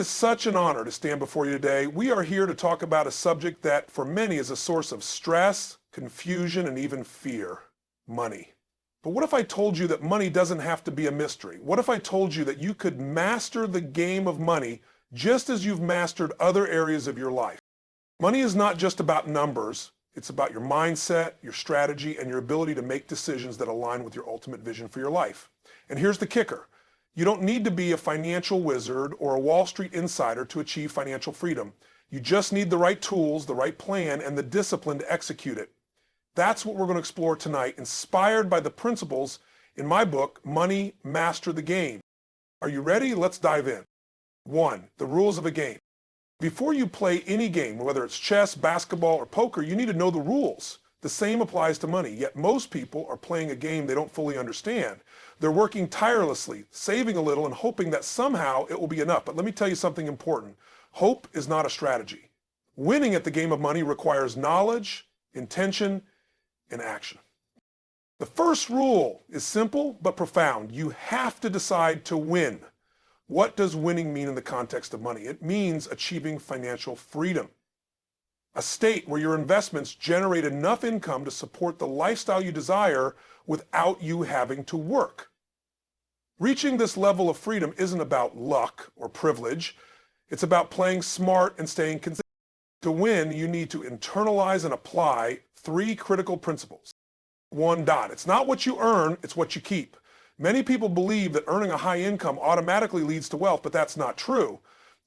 is such an honor to stand before you today. We are here to talk about a subject that for many is a source of stress, confusion, and even fear: money. But what if I told you that money doesn't have to be a mystery? What if I told you that you could master the game of money just as you've mastered other areas of your life? Money is not just about numbers. It's about your mindset, your strategy, and your ability to make decisions that align with your ultimate vision for your life. And here's the kicker. You don't need to be a financial wizard or a Wall Street insider to achieve financial freedom. You just need the right tools, the right plan, and the discipline to execute it. That's what we're going to explore tonight, inspired by the principles in my book, Money, Master the Game. Are you ready? Let's dive in. 1. The rules of a game. Before you play any game, whether it's chess, basketball, or poker, you need to know the rules. The same applies to money, yet most people are playing a game they don't fully understand. They're working tirelessly, saving a little, and hoping that somehow it will be enough. But let me tell you something important. Hope is not a strategy. Winning at the game of money requires knowledge, intention, and action. The first rule is simple but profound. You have to decide to win. What does winning mean in the context of money? It means achieving financial freedom. A state where your investments generate enough income to support the lifestyle you desire without you having to work. Reaching this level of freedom isn't about luck or privilege. It's about playing smart and staying consistent. To win, you need to internalize and apply 3 critical principles. 1. It's not what you earn, it's what you keep. Many people believe that earning a high income automatically leads to wealth, but that's not true.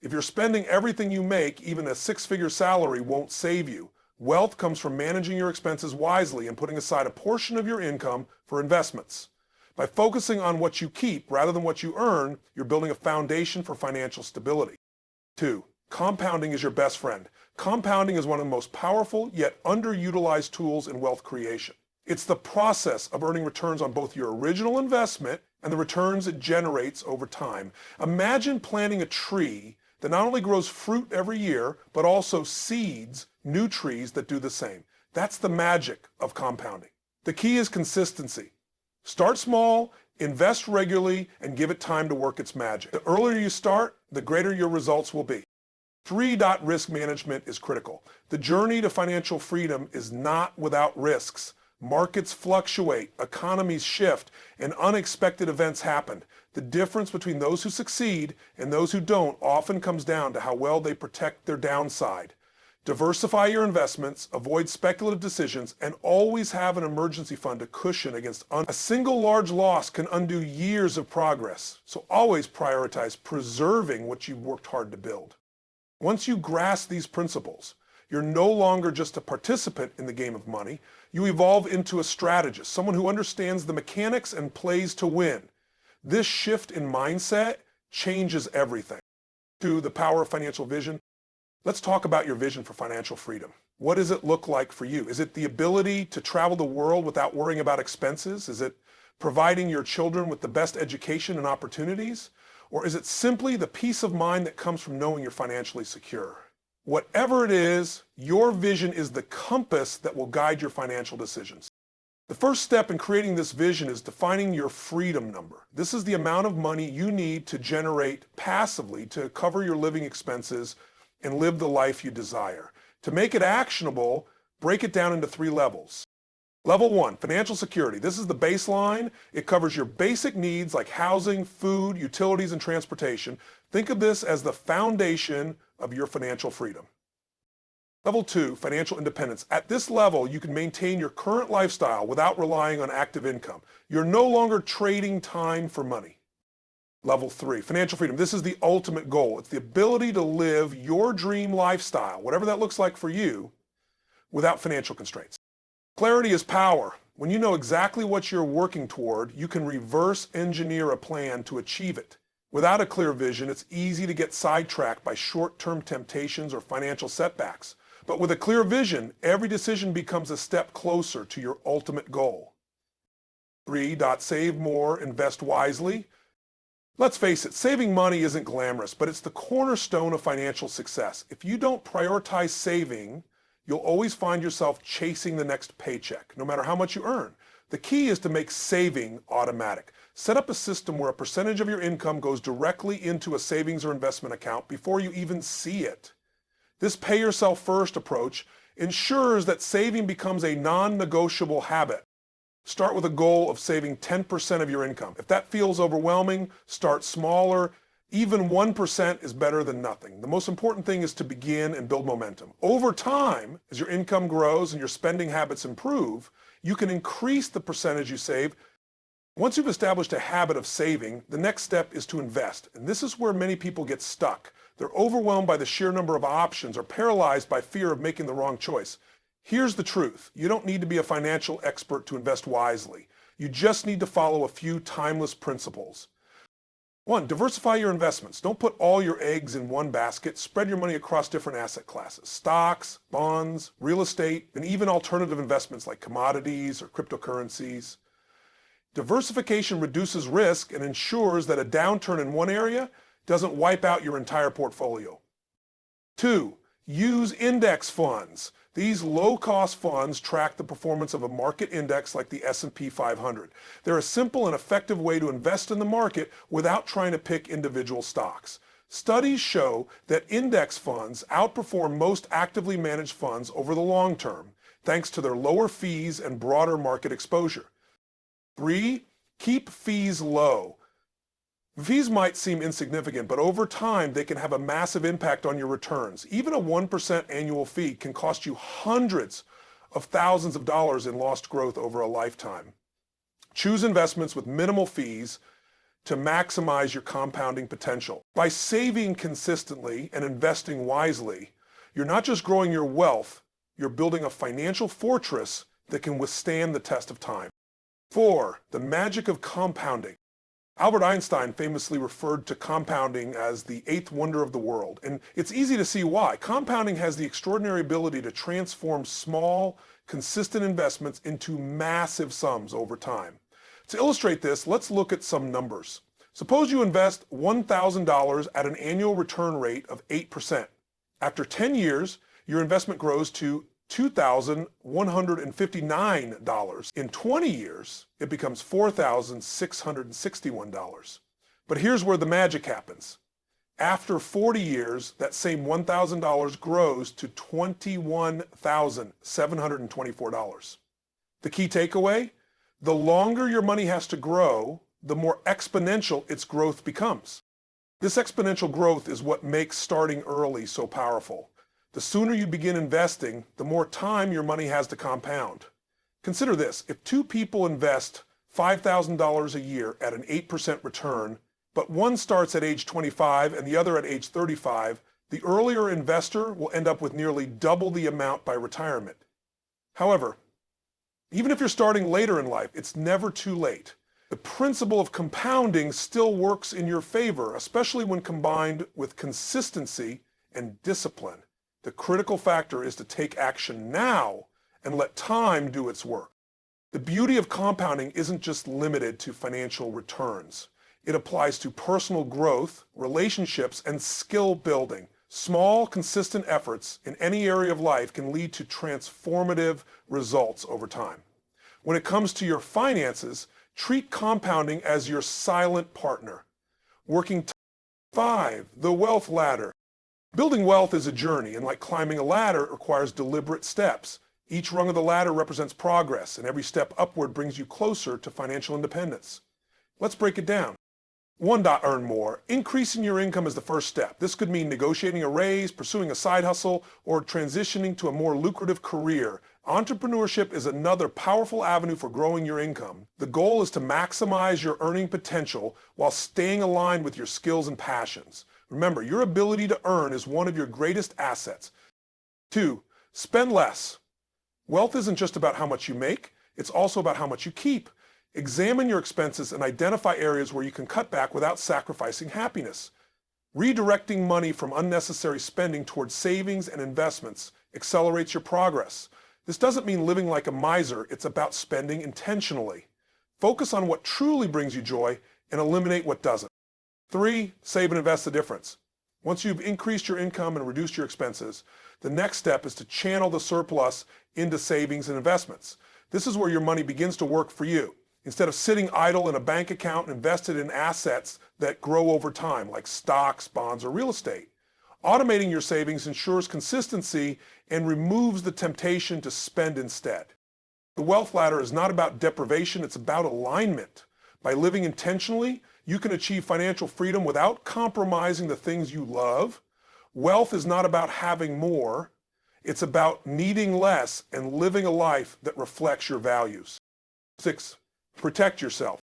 If you're spending everything you make, even a 6-figure salary won't save you. Wealth comes from managing your expenses wisely and putting aside a portion of your income for investments. By focusing on what you keep rather than what you earn, you're building a foundation for financial stability. 2. Compounding is your best friend. Compounding is one of the most powerful yet underutilized tools in wealth creation. It's the process of earning returns on both your original investment and the returns it generates over time. Imagine planting a tree that not only grows fruit every year, but also seeds new trees that do the same. That's the magic of compounding. The key is consistency. Start small, invest regularly, and give it time to work its magic. The earlier you start, the greater your results will be. 3. Risk management is critical. The journey to financial freedom is not without risks. Markets fluctuate, economies shift, and unexpected events happen. The difference between those who succeed and those who don't often comes down to how well they protect their downside. Diversify your investments, avoid speculative decisions, and always have an emergency fund to cushion against a single large loss can undo years of progress. So always prioritize preserving what you've worked hard to build. Once you grasp these principles, you're no longer just a participant in the game of money. You evolve into a strategist, someone who understands the mechanics and plays to win. This shift in mindset changes everything. 2. The power of financial vision. Let's talk about your vision for financial freedom. What does it look like for you? Is it the ability to travel the world without worrying about expenses? Is it providing your children with the best education and opportunities? Or is it simply the peace of mind that comes from knowing you're financially secure? Whatever it is, your vision is the compass that will guide your financial decisions. The first step in creating this vision is defining your freedom number. This is the amount of money you need to generate passively to cover your living expenses and live the life you desire. To make it actionable, break it down into 3 levels. Level 1, financial security. This is the baseline. It covers your basic needs like housing, food, utilities, and transportation. Think of this as the foundation of your financial freedom. Level 2, financial independence. At this level, you can maintain your current lifestyle without relying on active income. You're no longer trading time for money. Level 3, financial freedom. This is the ultimate goal. It's the ability to live your dream lifestyle, whatever that looks like for you, without financial constraints. Clarity is power. When you know exactly what you're working toward, you can reverse engineer a plan to achieve it. Without a clear vision, it's easy to get sidetracked by short-term temptations or financial setbacks. But with a clear vision, every decision becomes a step closer to your ultimate goal. 3. Save more, invest wisely. Let's face it, saving money isn't glamorous, but it's the cornerstone of financial success. If you don't prioritize saving, you'll always find yourself chasing the next paycheck, no matter how much you earn. The key is to make saving automatic. Set up a system where a percentage of your income goes directly into a savings or investment account before you even see it. This pay yourself first approach ensures that saving becomes a non-negotiable habit. Start with a goal of saving 10% of your income. If that feels overwhelming, start smaller. Even 1% is better than nothing. The most important thing is to begin and build momentum. Over time, as your income grows and your spending habits improve, you can increase the percentage you save. Once you've established a habit of saving, the next step is to invest. And this is where many people get stuck. They're overwhelmed by the sheer number of options or paralyzed by fear of making the wrong choice. Here's the truth. You don't need to be a financial expert to invest wisely. You just need to follow a few timeless principles. 1, diversify your investments. Don't put all your eggs in one basket. Spread your money across different asset classes. Stocks, bonds, real estate, and even alternative investments like commodities or cryptocurrencies. Diversification reduces risk and ensures that a downturn in one area doesn't wipe out your entire portfolio. 2, use index funds. These low-cost funds track the performance of a market index like the S&P 500. They're a simple and effective way to invest in the market without trying to pick individual stocks. Studies show that index funds outperform most actively managed funds over the long term, thanks to their lower fees and broader market exposure. 3, keep fees low. Fees might seem insignificant, but over time they can have a massive impact on your returns. Even a 1% annual fee can cost you hundreds of thousands of dollars in lost growth over a lifetime. Choose investments with minimal fees to maximize your compounding potential. By saving consistently and investing wisely, you're not just growing your wealth, you're building a financial fortress that can withstand the test of time. 4, the magic of compounding. Albert Einstein famously referred to compounding as the 8th wonder of the world, and it's easy to see why. Compounding has the extraordinary ability to transform small, consistent investments into massive sums over time. To illustrate this, let's look at some numbers. Suppose you invest $1,000 at an annual return rate of 8%. After 10 years, your investment grows to $2,159. In 20 years, it becomes $4,661. But here's where the magic happens. After 40 years, that same $1,000 grows to $21,724. The key takeaway? The longer your money has to grow, the more exponential its growth becomes. This exponential growth is what makes starting early so powerful. The sooner you begin investing, the more time your money has to compound. Consider this, if 2 people invest $5,000 a year at an 8% return, but one starts at age 25 and the other at age 35, the earlier investor will end up with nearly double the amount by retirement. However, even if you're starting later in life, it's never too late. The principle of compounding still works in your favor, especially when combined with consistency and discipline. The critical factor is to take action now and let time do its work. The beauty of compounding isn't just limited to financial returns. It applies to personal growth, relationships, and skill building. Small, consistent efforts in any area of life can lead to transformative results over time. When it comes to your finances, treat compounding as your silent partner. Working 5, the wealth ladder. Building wealth is a journey, and like climbing a ladder, it requires deliberate steps. Each rung of the ladder represents progress, and every step upward brings you closer to financial independence. Let's break it down. 1. Earn more. Increasing your income is the first step. This could mean negotiating a raise, pursuing a side hustle, or transitioning to a more lucrative career. Entrepreneurship is another powerful avenue for growing your income. The goal is to maximize your earning potential while staying aligned with your skills and passions. Remember, your ability to earn is one of your greatest assets. 2. Spend less. Wealth isn't just about how much you make, it's also about how much you keep. Examine your expenses and identify areas where you can cut back without sacrificing happiness. Redirecting money from unnecessary spending towards savings and investments accelerates your progress. This doesn't mean living like a miser, it's about spending intentionally. Focus on what truly brings you joy and eliminate what doesn't. 3. Save and invest the difference. Once you've increased your income and reduced your expenses, the next step is to channel the surplus into savings and investments. This is where your money begins to work for you. Instead of sitting idle in a bank account invested in assets that grow over time, like stocks, bonds, or real estate. Automating your savings ensures consistency and removes the temptation to spend instead. The wealth ladder is not about deprivation, it's about alignment. By living intentionally, you can achieve financial freedom without compromising the things you love. Wealth is not about having more, it's about needing less and living a life that reflects your values. 6. Protect yourself.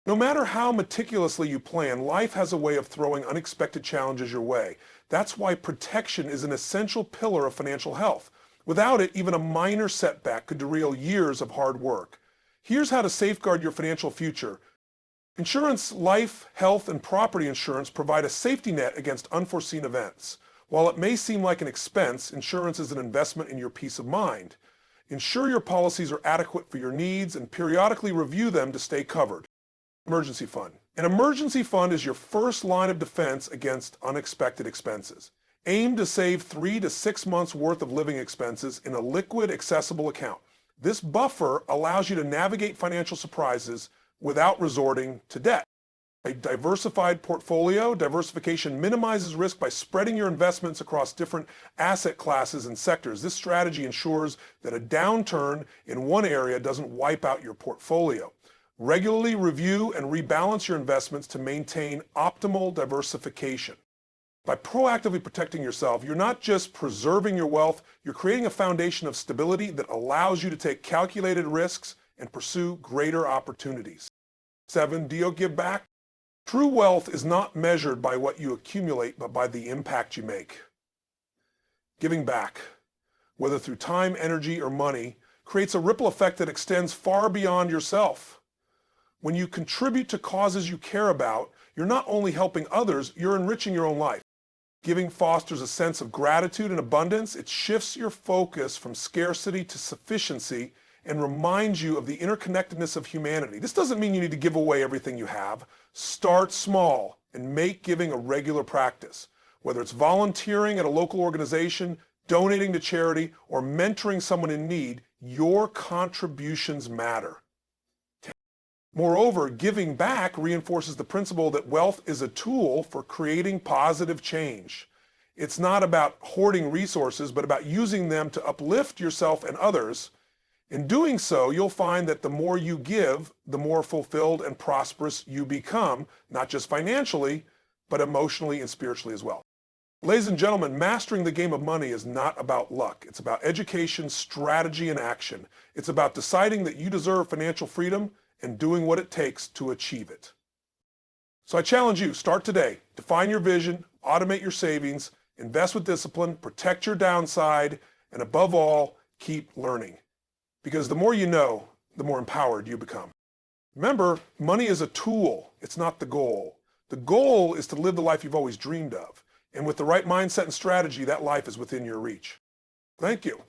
No matter how meticulously you plan, life has a way of throwing unexpected challenges your way. That's why protection is an essential pillar of financial health. Without it, even a minor setback could derail years of hard work. Here's how to safeguard your financial future. Insurance, life, health, and property insurance provide a safety net against unforeseen events. While it may seem like an expense, insurance is an investment in your peace of mind. Ensure your policies are adequate for your needs and periodically review them to stay covered. Emergency fund. An emergency fund is your first line of defense against unexpected expenses. Aim to save 3 to 6 months worth of living expenses in a liquid, accessible account. This buffer allows you to navigate financial surprises without resorting to debt. A diversified portfolio. Diversification minimizes risk by spreading your investments across different asset classes and sectors. This strategy ensures that a downturn in one area doesn't wipe out your portfolio. Regularly review and rebalance your investments to maintain optimal diversification. By proactively protecting yourself, you're not just preserving your wealth, you're creating a foundation of stability that allows you to take calculated risks and pursue greater opportunities. 7. Do you give back? True wealth is not measured by what you accumulate, but by the impact you make. Giving back, whether through time, energy, or money, creates a ripple effect that extends far beyond yourself. When you contribute to causes you care about, you're not only helping others, you're enriching your own life. Giving fosters a sense of gratitude and abundance. It shifts your focus from scarcity to sufficiency and reminds you of the interconnectedness of humanity. This doesn't mean you need to give away everything you have. Start small and make giving a regular practice. Whether it's volunteering at a local organization, donating to charity, or mentoring someone in need, your contributions matter. Moreover, giving back reinforces the principle that wealth is a tool for creating positive change. It's not about hoarding resources, but about using them to uplift yourself and others. In doing so, you'll find that the more you give, the more fulfilled and prosperous you become, not just financially, but emotionally and spiritually as well. Ladies and gentlemen, mastering the game of money is not about luck. It's about education, strategy, and action. It's about deciding that you deserve financial freedom and doing what it takes to achieve it. So I challenge you, start today. Define your vision, automate your savings, invest with discipline, protect your downside, and above all, keep learning. Because the more you know, the more empowered you become. Remember, money is a tool. It's not the goal. The goal is to live the life you've always dreamed of. And with the right mindset and strategy, that life is within your reach. Thank you.